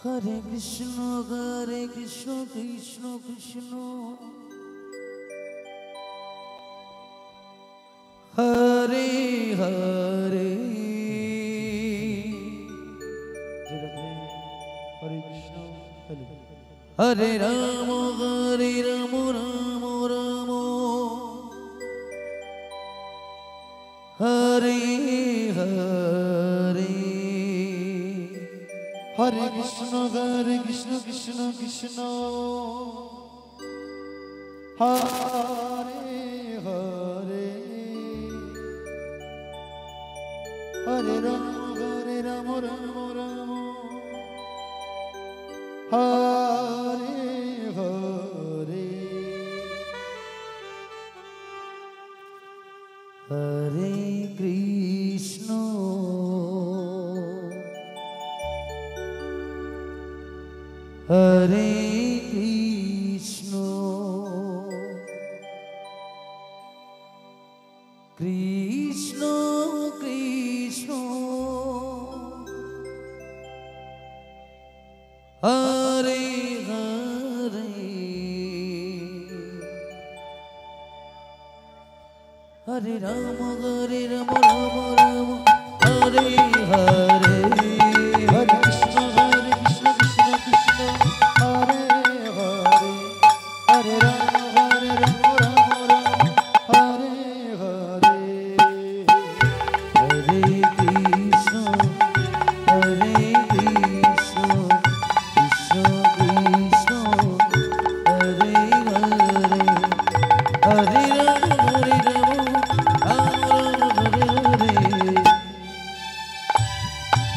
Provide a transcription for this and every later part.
Hare Krishna Krishna Krishna Hare Hare Hare Krishna Hare Rama Rama Rama Hare Hare Hare Krishna Krishna Krishna Hare Hare Hare Rama Rama Rama Hare Hare Hare Krishna Hare Krishna Krishna Krishna Hare Hare Hare Rama Rama Rama Hare Hare Hare Krishna Krishna Krishna Hare Hare Hare Rama Rama Rama Hare Hare Hare Krishna Hare Krishna Krishna Krishna Hare Hare Hare Rama Hare Krishna Krishna Krishna Hare Hare Hare Rama Hare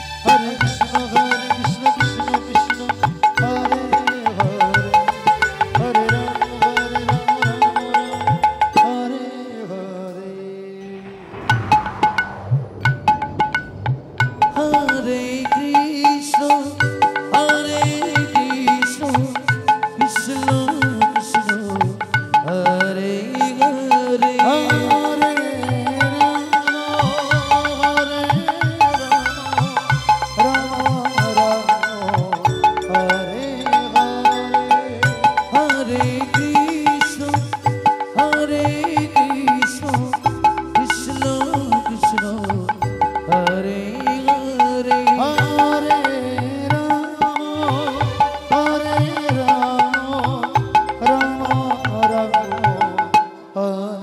Hare Hare Krishna Hare Krishna Krishna Krishna Hare Hare Hare Krishna Hare Krishna Krishna Krishna Hare Hare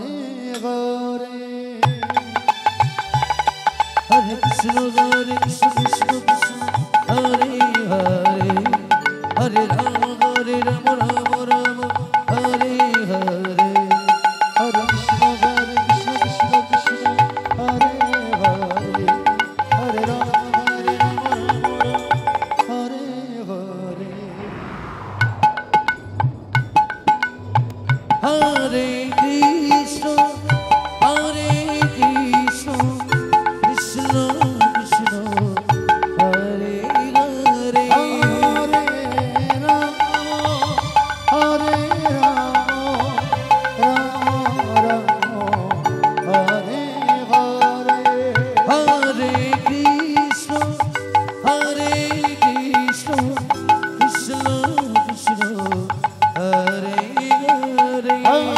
Hare Krishna Krishna Krishna Hare Hare Hare Rama Rama Rama Hare Hare Hare Krishna Krishna Krishna Hare Hare Hare Rama Hare Hare Hare Krishna Hare Krishna Krishna Krishna Hare Hare Hare Krishna Hare Krishna Krishna Krishna Hare Hare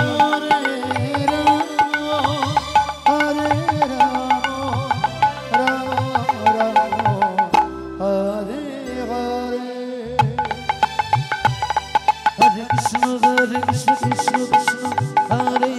Hare Krishna Krishna Krishna Hare